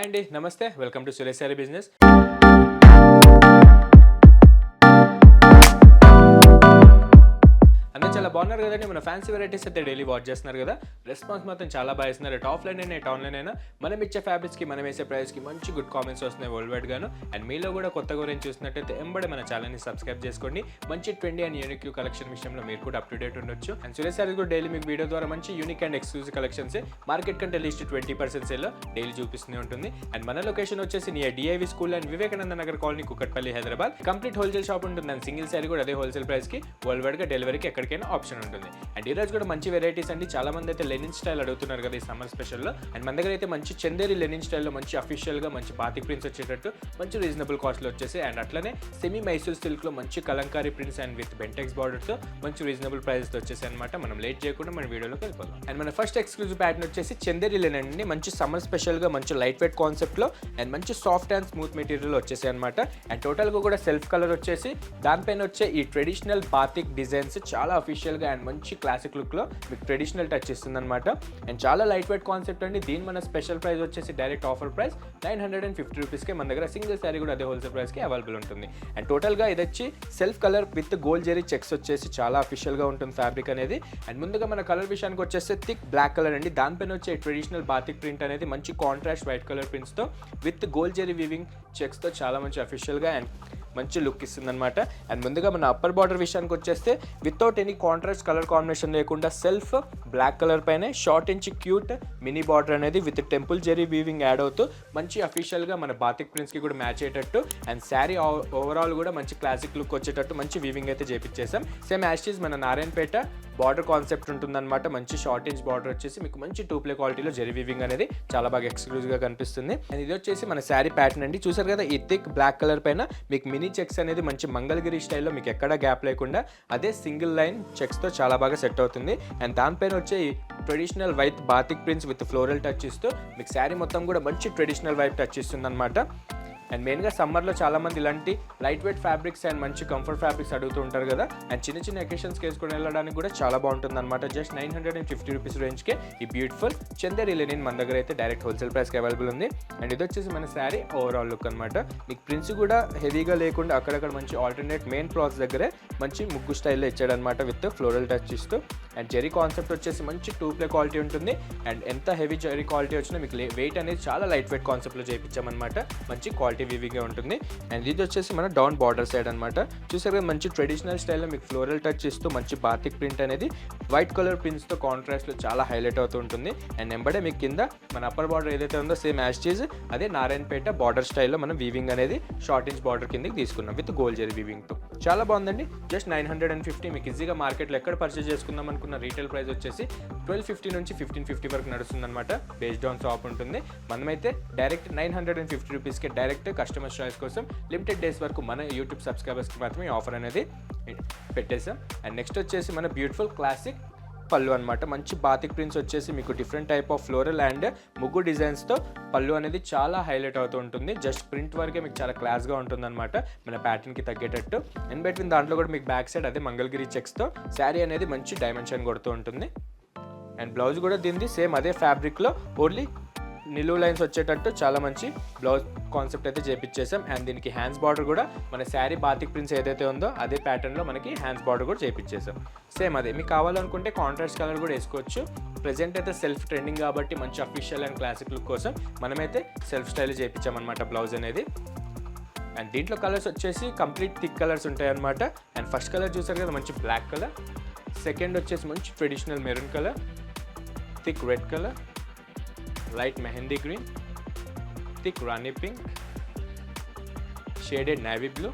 Hi అండి, నమస్తే. Welcome to Suresh sorry business. అందరూ చాలా బాగున్నారు కదండి. మన ఫ్యాన్సీ వెరైటీస్ అయితే డైలీ వాచ్ చేస్తున్నారు కదా. రెస్పాన్స్ మాత్రం చాలా బాగా ఇస్తున్నారు. ఆఫ్లైన్ అయినా ఆన్లైన్ అయినా మనం ఇచ్చే ఫ్యాబ్రిక్స్కి, మనం వేసే ప్రైస్కి మంచి గుడ్ కామెంట్స్ వస్తున్నాయి వరల్డ్ వైడ్ గాను. అండ్ మీలో కూడా కొత్త గురించి చూసినట్టయితే ఎంబడే మన ఛానల్ని సబ్స్క్రైబ్ చేసుకోండి. మంచి ట్రెండీ అండ్ యూనిక్ కలెక్షన్ విషయంలో మీరు కూడా అప్ టు డేట్ ఉండొచ్చు. అండ్ సురేష్ సారీ కూడా డైలీ మీకు వీడియో ద్వారా మంచి unique and exclusive collections market కంటే లీస్ట్ 20% సేల్లో డైలీ చూపిస్తూనే ఉంటుంది. అండ్ మన లొకేషన్ వచ్చేసి near DIV school and Vivekananda Nagar colony, Kukatpally, Hyderabad. Complete wholesale shop ఉంటుంది. అండ్ సింగిల్ సారీ కూడా అదే హోల్సేల్ ప్రైస్కి వరల్డ్ వైడ్గా డెలివరీకి ఎక్కడికైనా ఆప్షన్ ఉంటుంది. అండ్ ఈ రోజు కూడా మంచి వెరైటీస్ అండి. చాలా మంది అయితే లెనిన్ స్టైల్ అడుగుతున్నారు కదా ఈ సమ్మర్ స్పెషల్లో. అండ్ మన దగ్గర అయితే మంచి చందేరి లెనిన్ స్టైల్లో మంచి అఫీషియల్గా మంచి బాతిక్ ప్రింట్స్ వచ్చేటట్టు మంచి రీజనబుల్ కాస్ట్లో వచ్చేసి, అండ్ అట్లనే సెమీ మైసూర్ సిల్క్లో మంచి kalamkari prints and with Bentex బార్డర్తో మంచి రీజనబుల్ ప్రైస్తో వచ్చేసి అనమాట. మనం లేట్ చేయకుండా మన వీడియోలోకి వెళ్ళిపోదాం. అండ్ మన ఫస్ట్ ఎక్స్క్లూజివ్ ప్యాటర్న్ వచ్చేసి చందేరి లెనిన్ అండి. మంచి సమ్మర్ స్పెషల్గా మంచి లైట్ వెయిట్ కాన్సెప్ట్లో అండ్ మంచి సాఫ్ట్ అండ్ స్మూత్ మెటీరియల్ వచ్చేసి అనమాట. అండ్ టోటల్గా కూడా సెల్ఫ్ కలర్ వచ్చేసి దానిపైన వచ్చే ఈ ట్రెడిషనల్ బాతిక్ డిజైన్స్ చాలా అఫీషియల్గా అండ్ మంచి క్లాసిక్ లుక్లో మీకు ట్రెడిషనల్ టచ్ ఇస్తుంది అనమాట. అండ్ చాలా లైట్ వెయిట్ కాన్సెప్ట్ అండి. దీని మన స్పెషల్ ప్రైస్ వచ్చేసి డైరెక్ట్ ఆఫర్ ప్రైస్ 950 రూపీస్కే మన దగ్గర సింగిల్ శారీ కూడా అదే హోల్సేల్ ప్రైస్కి అవైలబుల్ ఉంటుంది. అండ్ టోటల్గా ఇది వచ్చి self colour with gold zari checks వచ్చేసి చాలా అఫీషియల్గా ఉంటుంది ఫ్యాబ్రిక్ అనేది. అండ్ ముందుగా మన కలర్ విషయానికి వచ్చేస్తే థిక్ బ్లాక్ కలర్ అండి. దానిపైన వచ్చే ట్రెడిషనల్ బాతిక్ ప్రింట్ అనేది మంచి కాంట్రాస్ట్ వైట్ కలర్ ప్రింట్స్తో విత్ గోల్డ్ జెరీ వీవింగ్ చెక్స్తో చాలా మంచి అఫీషియల్గా అండ్ మంచి లుక్ ఇస్తుంది అనమాట. అండ్ ముందుగా మన అప్పర్ బార్డర్ విషయానికి వచ్చేస్తే without any contrast colour combination లేకుండా సెల్ఫ్ బ్లాక్ కలర్ పైన short inch cute mini border అనేది with temple zari weaving add అవుతూ మంచి అఫీషియల్గా మన బాతిక్ ప్రింట్స్కి కూడా మ్యాచ్ అయ్యేటట్టు అండ్ శారీ ఓవరాల్ కూడా మంచి క్లాసిక్ లుక్ వచ్చేటట్టు మంచి వీవింగ్ అయితే చేపించేసాం. సేమ్ యాస్టీస్ మన నారాయణపేట బార్డర్ కాన్సెప్ట్ ఉంటుందన్నమాట. మంచి షార్ట్ ఇంచ్ బార్డర్ వచ్చేసి మీకు మంచి 2 క్వాలిటీలో జెరీ వీవింగ్ అనేది చాలా బాగా ఎక్స్క్లూజివ్గా కనిపిస్తుంది. అండ్ ఇది వచ్చేసి మన శారీ ప్యాటర్న్ అండి. చూసారు కదా ఈ థిక్ బ్లాక్ కలర్ పైన మీకు మినీ చెక్స్ అనేది మంచి మంగళగిరి స్టైల్లో మీకు ఎక్కడ గ్యాప్ లేకుండా అదే సింగిల్ లైన్ చెక్స్తో చాలా బాగా సెట్ అవుతుంది. అండ్ దానిపైన వచ్చే traditional white batik prints with floral touch ఇస్తూ మీకు శారీ మొత్తం కూడా మంచి ట్రెడిషనల్ వైట్ టచ్ ఇస్తుంది అనమాట. అండ్ మెయిన్గా సమ్మర్లో చాలామంది ఇలాంటి లైట్ వెయిట్ ఫ్యాబ్రిక్స్ అండ్ మంచి కంఫర్ట్ ఫ్యాబ్రిక్స్ అడుగుతూ ఉంటారు కదా. అండ్ చిన్న చిన్న అకేషన్స్కి వేసుకొని వెళ్ళడానికి కూడా చాలా బాగుంటుంది అనమాట. జస్ట్ 950 రూపీస్ రేంజ్కే ఈ బ్యూటిఫుల్ చందేరి లెనిన్ మన దగ్గర అయితే డైరెక్ట్ హోల్సేల్ ప్రైస్కి అవైలబుల్ ఉంది. అండ్ ఇది వచ్చేసి మన శారీ ఓవరాల్ లుక్ అనమాట. మీకు ప్రింట్స్ కూడా హెవీగా లేకుండా అక్కడక్కడ మంచి ఆల్టర్నేట్ మెయిన్ క్లాత్స్ దగ్గరే మంచి ముగ్గు స్టైల్లో ఇచ్చాడనమాట విత్ ఫ్లోరల్ టచ్ ఇస్తూ. అండ్ జెరీ కాన్సెప్ట్ వచ్చేసి మంచి 2 క్వాలిటీ ఉంటుంది. అండ్ ఎంత హెవీ జెరీ క్వాలిటీ వచ్చినా మీకు వెయిట్ అనేది చాలా లైట్ వెయిట్ కాన్సెప్ట్లో చేయించామన్నమాట. మంచి క్వాలిటీ వీవింగ్గా ఉంటుంది. అండ్ ఇది వచ్చేసి మన డౌన్ బార్డర్ సైడ్ అనమాట. చూసారు కదా మంచి ట్రెడిషనల్ స్టైల్లో మీకు ఫ్లోరల్ టచ్ ఇస్తూ మంచి బాతిక్ ప్రింట్ అనేది వైట్ కలర్ ప్రింట్స్తో కాంట్రాస్ట్లో చాలా హైలైట్ అవుతూ ఉంటుంది. అండ్ ఎంబడే మీకు కింద మన అప్పర్ బార్డర్ ఏదైతే ఉందో సేమ్ యాస్టీజ్ అదే నారాయణపేట బార్డర్ స్టైల్లో మనం వీవింగ్ అనేది షార్ట్ ఇంచ్ బార్డర్ కిందకి తీసుకున్నాం విత్ గోల్డ్ జెరీ వీవింగ్తో. చాలా బాగుందండి. జస్ట్ 950 మీకు ఈజీగా మార్కెట్లో ఎక్కడ పర్చేస్ చేసుకుందాం అనుకున్న రీటైల్ ప్రైస్ వచ్చేసి 1250 నుంచి 1550 వరకు నడుస్తుంది అనమాట. బేస్డ్ ఆన్ షాప్ ఉంటుంది. మనమైతే డైరెక్ట్ 950 రూపీస్కి డైరెక్ట్ కస్టమర్ చాయిస్ కోసం లిమిటెడ్ డేస్ వరకు మన యూట్యూబ్ సబ్స్క్రైబర్స్కి మాత్రమే ఆఫర్ అనేది పెట్టేసాం. అండ్ నెక్స్ట్ వచ్చేసి మన బ్యూటిఫుల్ క్లాసిక్ పళ్ళు అనమాట. మంచి బాతిక్ ప్రింట్స్ వచ్చేసి మీకు different type of floral and ముగ్గు డిజైన్స్తో పళ్ళు అనేది చాలా హైలైట్ అవుతూ ఉంటుంది. జస్ట్ ప్రింట్ వరకే మీకు చాలా క్లాస్గా ఉంటుంది అనమాట మన ప్యాటర్న్కి తగ్గేటట్టు. అండ్ బిట్వీన్ దాంట్లో కూడా మీకు బ్యాక్ సైడ్ అదే మంగళగిరి చెక్స్తో శారీ అనేది మంచి డైమెన్షన్ కొడుతూ ఉంటుంది. అండ్ బ్లౌజ్ కూడా దీనిది సేమ్ అదే ఫ్యాబ్రిక్లో ఓన్లీ నిలువు లైన్స్ వచ్చేటట్టు చాలా మంచి బ్లౌజ్ కాన్సెప్ట్ అయితే చేపించేసాం. అండ్ దీనికి హ్యాండ్స్ బార్డర్ కూడా మన శారీ బాతిక్ ప్రింట్స్ ఏదైతే ఉందో అదే ప్యాటర్న్లో మనకి హ్యాండ్స్ బార్డర్ కూడా చేపించేసాం. సేమ్ అదే మీకు కావాలనుకుంటే కాంట్రాస్ట్ కలర్ కూడా వేసుకోవచ్చు. ప్రెజెంట్ అయితే సెల్ఫ్ ట్రెండింగ్ కాబట్టి మంచి అఫీషియల్ అండ్ క్లాసిక్ లుక్ కోసం మనమైతే సెల్ఫ్ స్టైల్ చేయించామన్నమాట బ్లౌజ్ అనేది. అండ్ దీంట్లో కలర్స్ వచ్చేసి కంప్లీట్ థిక్ కలర్స్ ఉంటాయి అనమాట. అండ్ ఫస్ట్ కలర్ చూసారు కదా మంచి బ్లాక్ కలర్, సెకండ్ వచ్చేసి మంచి traditional maroon colour, thick red colour, light mehndi green, thick Rani pink, shaded navy blue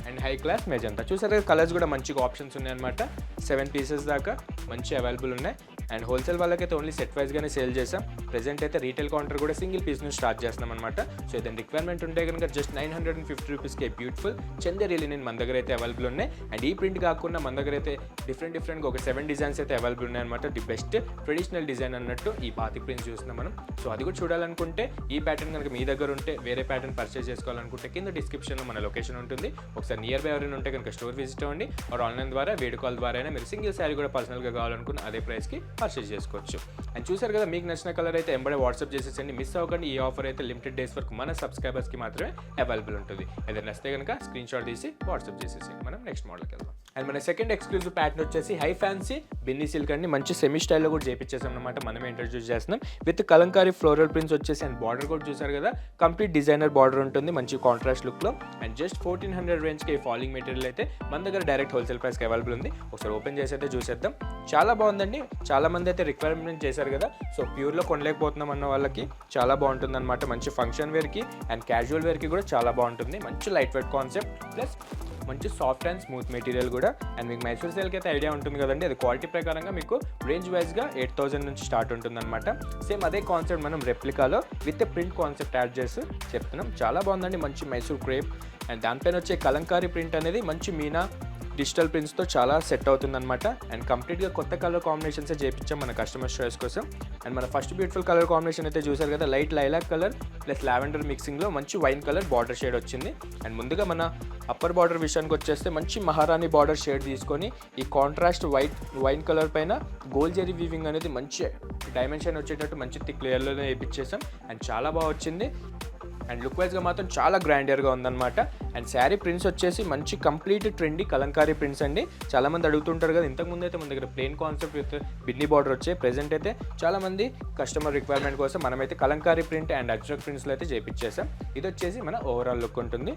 and high class magenta. చూసారు కలర్స్ కూడా మంచిగా ఆప్షన్స్ ఉన్నాయన్నమాట. 7 పీసెస్ దాకా మంచి అవైలబుల్ ఉన్నాయి. అండ్ హోల్సేల్ వాళ్ళకైతే ఓన్లీ సెట్ వైజ్గానే సేల్ చేసాం. ప్రెజెంట్ అయితే రీటైల్ కౌంటర్ కూడా సింగిల్ పీస్ నుంచి స్టార్ట్ చేస్తున్నాం అనమాట. సో ఏదైనా రిక్వైర్మెంట్ ఉంటే కనుక జస్ట్ 950 రూపీస్కి బ్యూటిఫుల్ చందేరి లెనిన్ మన దగ్గర అయితే అవైలబుల్ ఉన్నాయి. అండ్ ఈ ప్రింట్ కాకుండా మన దగ్గర అయితే డిఫరెంట్గా ఒక 7 డిజైన్స్ అయితే అవైలబుల్ ఉన్నాయన్నమాట. ది బెస్ట్ ట్రెడిషనల్ డిజైన్ అన్నట్టు ఈ బాతిక్ ప్రింట్స్ చూస్తున్నాం మనం. సో అది కూడా చూడాలనుకుంటే ఈ ప్యాటర్న్ కనుక మీ దగ్గర ఉంటే వేరే ప్యాటర్న్ పర్చేస్ చేసుకోవాలనుకుంటే కింద డిస్క్రిప్షన్లో మన లొకేషన్ ఉంటుంది. ఒకసారి నియర్ బై ఎవరైనా ఉంటే కనుక స్టోర్ విజిట్ అవ్వండి. ఆర్ ఆన్లైన్ ద్వారా వీడియో కాల్ ద్వారా అయినా మీరు సింగిల్ శారీ కూడా పర్సనల్గా కావాలనుకున్న అదే ప్రైస్కి పర్చేస్ చేసుకోవచ్చు. అండ్ చూసారు కదా మీకు నచ్చిన కలర్ నెంబర్ అయితే ఎంబడే వాట్సాప్ చేసేసండి. మిస్ అవ్వకండి. ఈ ఆఫర్ అయితే లిమిటెడ్ డేస్ వరకు మన సబ్స్క్రైబర్స్కి మాత్రమే అవైలబుల్ ఉంటుంది. ఏదైనా నచ్చితే కనుక స్క్రీన్ షాట్ తీసి వాట్సాప్ చేసేసి మనం నెక్స్ట్ మోడల్కి వెళ్దాం. అండ్ మన సెకండ్ ఎక్స్క్లూజివ్ ప్యాటర్న్ వచ్చేసి హై ఫ్యాన్సీ బిన్నీ సిల్క్ అండి. మంచి సెమీ స్టైల్లో కూడా చేపించేసాం అనమాట. మనమే ఇంట్రడ్యూస్ చేస్తున్నాం విత్ కలంకారీ ఫ్లోరల్ ప్రింట్స్ వచ్చేసి. అండ్ బార్డర్ కూడా చూసారు కదా, కంప్లీట్ డిజైనర్ బార్డర్ ఉంటుంది మంచి కాంట్రాస్ట్ లుక్లో. అండ్ జస్ట్ 1400 రేంజ్కి ఫాలింగ్ మెటీరియల్ అయితే మన దగ్గర డైరెక్ట్ హోల్సేల్ ప్రైస్కి అవైలబుల్ ఉంది. ఒకసారి ఓపెన్ చేసి అయితే చూసేద్దాం. చాలా బాగుందండి. చాలా మంది అయితే రిక్వైర్మెంట్ చేశారు కదా, సో ప్యూర్లో కొనలేకపోతున్నాం అన్న వాళ్ళకి చాలా బాగుంటుంది అనమాట. మంచి ఫంక్షన్ వేర్కి అండ్ క్యాజువల్ వేర్కి కూడా చాలా బాగుంటుంది. మంచి లైట్ వెయిట్ కాన్సెప్ట్ ప్లస్ మంచి సాఫ్ట్ అండ్ స్మూత్ మెటీరియల్ కూడా. అండ్ మీకు మైసూర్ సిల్క్ అయితే ఐడియా ఉంటుంది కదండి, అది క్వాలిటీ ప్రకారంగా మీకు రేంజ్ వైజ్గా 8000 నుంచి స్టార్ట్ ఉంటుంది అనమాట. సేమ్ అదే కాన్సెప్ట్ మనం రెప్లికాలో విత్ ప్రింట్ కాన్సెప్ట్ యాడ్ చేసి చెప్తున్నాం. చాలా బాగుందండి. మంచి మైసూర్ క్రేప్ అండ్ దానిపైన వచ్చే కలంకారీ ప్రింట్ అనేది మంచి మీనా డిజిటల్ ప్రింట్స్తో చాలా సెట్ అవుతుందన్నమాట. అండ్ కంప్లీట్గా కొత్త కలర్ కాంబినేషన్సే చేయించాం మన కస్టమర్ చాయిస్ కోసం. అండ్ మన ఫస్ట్ బ్యూటిఫుల్ కలర్ కాంబినేషన్ అయితే చూసారు కదా, light lilac colour plus lavender మిక్సింగ్లో మంచి వైన్ కలర్ బార్డర్ షేడ్ వచ్చింది. అండ్ ముందుగా మన అప్పర్ బార్డర్ విషయానికి వచ్చేస్తే మంచి మహారాణి బార్డర్ షేడ్ తీసుకొని ఈ కాంట్రాస్ట్ వైన్ కలర్ పైన గోల్డ్ జెరీ వీవింగ్ అనేది మంచి డైమెన్షన్ వచ్చేటట్టు మంచి థిక్ లేయర్లోనే వేయించేసాం. అండ్ చాలా బాగా వచ్చింది. అండ్ లుక్ వైజ్గా మాత్రం చాలా గ్రాండియర్గా ఉందన్నమాట. అండ్ శారీ ప్రింట్స్ వచ్చేసి మంచి కంప్లీట్ ట్రెండీ కలంకారీ ప్రింట్స్ అండి. చాలామంది అడుగుతుంటారు కదా, ఇంతకుముందు అయితే మన దగ్గర plain concept with Binny border వచ్చాయి. ప్రెజెంట్ అయితే చాలామంది కస్టమర్ రిక్వైర్మెంట్ కోసం మనమైతే కలంకారీ ప్రింట్ అండ్ అజ్రక్ ప్రింట్స్లో అయితే చేపించేసాం. ఇది వచ్చేసి మన ఓవరాల్ లుక్ ఉంటుంది.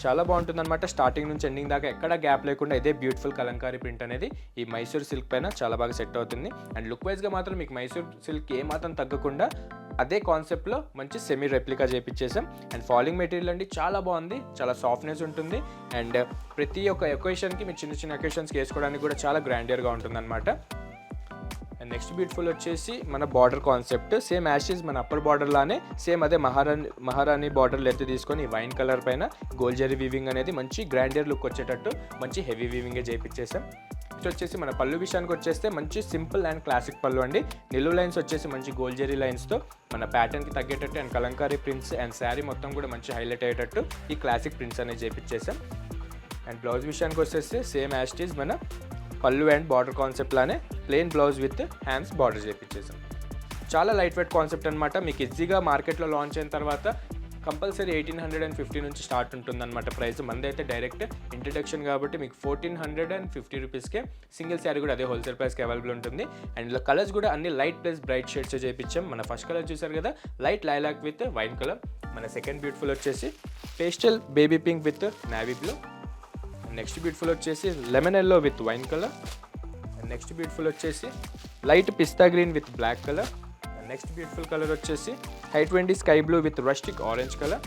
చాలా బాగుంటుంది అనమాట. స్టార్టింగ్ నుంచి ఎండింగ్ దాకా ఎక్కడ గ్యాప్ లేకుండా ఇదే బ్యూటిఫుల్ కలంకారీ ప్రింట్ అనేది ఈ మైసూర్ సిల్క్ పైన చాలా బాగా సెట్ అవుతుంది. అండ్ లుక్ వైజ్గా మాత్రం మీకు మైసూర్ సిల్క్ ఏమాత్రం తగ్గకుండా అదే కాన్సెప్ట్లో మంచి సెమీ రెప్లికా చేపించేసాం. అండ్ ఫాలింగ్ మెటీరియల్ అండి చాలా బాగుంది, చాలా సాఫ్ట్నెస్ ఉంటుంది. అండ్ ప్రతి ఒక్క ఒకేషన్కి మీరు చిన్న చిన్న ఒకేషన్స్కి వేసుకోవడానికి కూడా చాలా గ్రాండియర్గా ఉంటుంది అనమాట. అండ్ నెక్స్ట్ బ్యూటిఫుల్ వచ్చేసి మన బార్డర్ కాన్సెప్ట్ సేమ్ యాషెస్ మన అప్పర్ బార్డర్ లానే సేమ్ అదే మహారాణి బార్డర్ లెంత్ తీసుకొని వైన్ కలర్ పైన గోల్డ్ జెరీ వీవింగ్ అనేది మంచి గ్రాండియర్ లుక్ వచ్చేటట్టు మంచి హెవీ వీవింగే చేయించేసాం. నెక్స్ట్ వచ్చేసి మన పళ్ళు విషయానికి వచ్చేస్తే మంచి సింపుల్ అండ్ క్లాసిక్ పళ్ళు అండి. నిలువు లైన్స్ వచ్చేసి మంచి గోల్డ్ జెరీ లైన్స్తో మన ప్యాటర్న్కి తగ్గేటట్టు and kalamkari prints and sari మొత్తం కూడా మంచి హైలైట్ అయ్యేటట్టు ఈ క్లాసిక్ ప్రింట్స్ అనేది చేయించేసాం. అండ్ బ్లౌజ్ విషయానికి వచ్చేస్తే సేమ్ యాస్టీజ్ మన పళ్ళు అండ్ బార్డర్ కాన్సెప్ట్ లానే plain blouse with hands border చేయించేసాం. చాలా లైట్ వెయిట్ కాన్సెప్ట్ అనమాట. మీకు ఈజీగా మార్కెట్లో లాంచ్ అయిన తర్వాత కంపల్సరీ 1850 నుంచి స్టార్ట్ ఉంటుందన్నమాట ప్రైస్. మంది అయితే డైరెక్ట్ ఇంట్రడక్షన్ కాబట్టి మీకు 1450 రూపీస్కే సింగిల్ శారీ కూడా అదే హోల్సేల్ ప్రైస్కి అవైలబుల్ ఉంటుంది. అండ్ ఇలా కలర్స్ కూడా అన్ని లైట్ ప్లస్ బ్రైట్ షేడ్స్ చేయించాం. మన ఫస్ట్ కలర్ చూసారు కదా, light lilac with wine colour. మన సెకండ్ బ్యూటిఫుల్ వచ్చేసి pastel baby pink with navy blue. Next beautiful వచ్చేసి lemon yellow with wine colour. And next beautiful వచ్చేసి light pista green with black colour. Next beautiful colour వచ్చేసి Hi20 sky blue with rustic orange colour.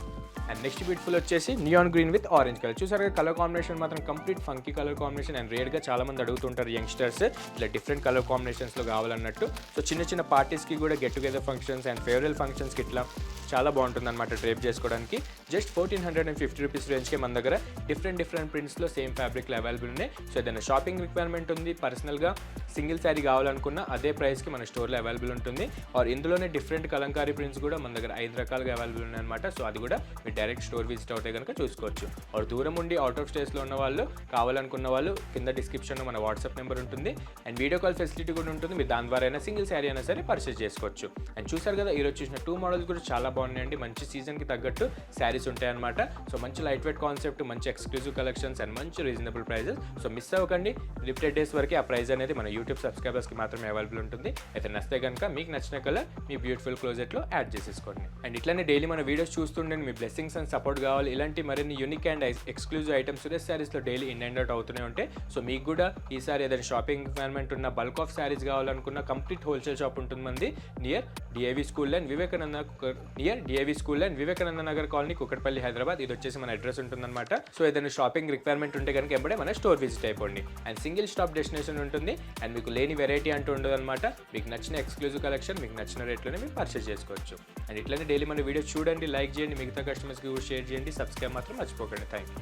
And next beautiful వచ్చేసి neon green with orange colour. చూసారు colour combination మాత్రం complete funky colour combination. And రేర్గా చాలా మంది అడుగుతుంటారు youngsters ఇలా different colour కాంబినేషన్స్లో కావాలన్నట్టు. So చిన్న చిన్న పార్టీస్కి కూడా గెట్ టుగెదర్ ఫంక్షన్స్ అండ్ ఫేవరెల్ ఫంక్షన్స్కి ఇట్లా చాలా బాగుంటుంది అనమాట డ్రేప్ చేసుకోవడానికి. జస్ట్ 1450 రూపీస్ రేంజ్కే మన దగ్గర డిఫరెంట్ ప్రింట్స్లో సేమ్ ఫ్యాబ్రిక్లో అవైలబుల్ ఉన్నాయి. సో ఏదైనా షాపింగ్ రిక్వైర్మెంట్ ఉంది, పర్సనల్గా సింగిల్ శారీ కావాలనుకున్న అదే ప్రైస్కి మన స్టోర్లో అవైలబుల్ ఉంటుంది. ఆర్ ఇందులోనే డిఫరెంట్ కలంకారీ ప్రింట్స్ కూడా మన దగ్గర 5 రకాలుగా అవైలబుల్ ఉన్నాయి అనమాట. సో అది కూడా మీరు డైరెక్ట్ స్టోర్ విజిట్ అవుతే కనుక చూసుకోవచ్చు. ఆర్ దూరం ఉండి అవుట్ ఆఫ్ స్టేట్స్లో ఉన్న వాళ్ళు కావాలనుకున్న వాళ్ళు కింద డిస్క్రిప్షన్లో మన వాట్సాప్ నెంబర్ ఉంటుంది. అండ్ వీడియో కాల్ ఫెసిలిటీ కూడా ఉంటుంది. మీరు దాని ద్వారా అయినా సింగిల్ శారీ అయినా సరే పర్చేస్ చేసుకోవచ్చు. అండ్ చూసారు కదా, ఈరోజు చూసిన 2 మోడల్స్ కూడా చాలా బాగున్నాయండి. మంచి సీజన్కి తగ్గట్టు శారీస్ ఉంటాయన్నమాట. సో మంచి లైట్ వెయిట్ కాన్సెప్ట్, మంచి ఎక్స్క్లూజివ్ కలెక్షన్స్ అండ్ మంచి రీజనబుల్ ప్రైజెస్. సో మిస్ అవ్వకండి. లిమిటెడ్ డేస్ వరకు ఆ ప్రైస్ అనేది మన యూట్యూబ్ సబ్స్క్రైబర్స్కి మాత్రమే అవైలబుల్ ఉంటుంది. అయితే నచ్చితే కనుక మీకు నచ్చిన కలర్ మీ బ్యూటిఫుల్ క్లోజెట్లో యాడ్ చేసేసుకోండి. అండ్ ఇట్లానే డైలీ మన వీడియోస్ చూస్తుండండి. మీ బ్లెస్సింగ్స్ అండ్ సపోర్ట్ కావాలి. ఇలాంటి మరిన్ని unique and exclusive items Suresh శారీస్లో డైలీ ఇన్ అండ్ అవుట్ అవుతూనే ఉంటాయి. సో మీకు కూడా ఈసారి ఏదైనా షాపింగ్ రిక్వైర్మెంట్ ఉన్న బల్క్ ఆఫ్ శారీస్ కావాలనుకున్న కంప్లీట్ హోల్సేల్ షాప్ ఉంటుంది మంది near DIV school and Vivekananda Nagar colony, Kukatpally, Hyderabad. ఇది వచ్చేసి మన అడ్రస్ ఉంటుందన్నమాట. సో ఏదైనా షాపింగ్ రిక్వైర్మెంట్ ఉంటే కనుక ఎంబడే మన స్టోర్ విజిట్ అయిపోండి. అండ్ సింగిల్ స్టాప్ డెస్టినేషన్ ఉంటుంది. అండ్ మీకు లేని వెరైటీ అంటూ ఉండదు అనమాట. మీకు నచ్చిన ఎక్స్క్లూజివ్ కలెక్షన్ మీకు నచ్చిన రేట్లోనే మీరు పర్చేస్ చేసుకోవచ్చు. అండ్ ఇట్లనే డైలీ మన వీడియో చూడండి, లైక్ చేయండి, మిగతా కస్టమర్స్కి కూడా షేర్ చేయండి, సబ్స్క్రైబ్ మాత్రం మర్చిపోకండి. Thank you.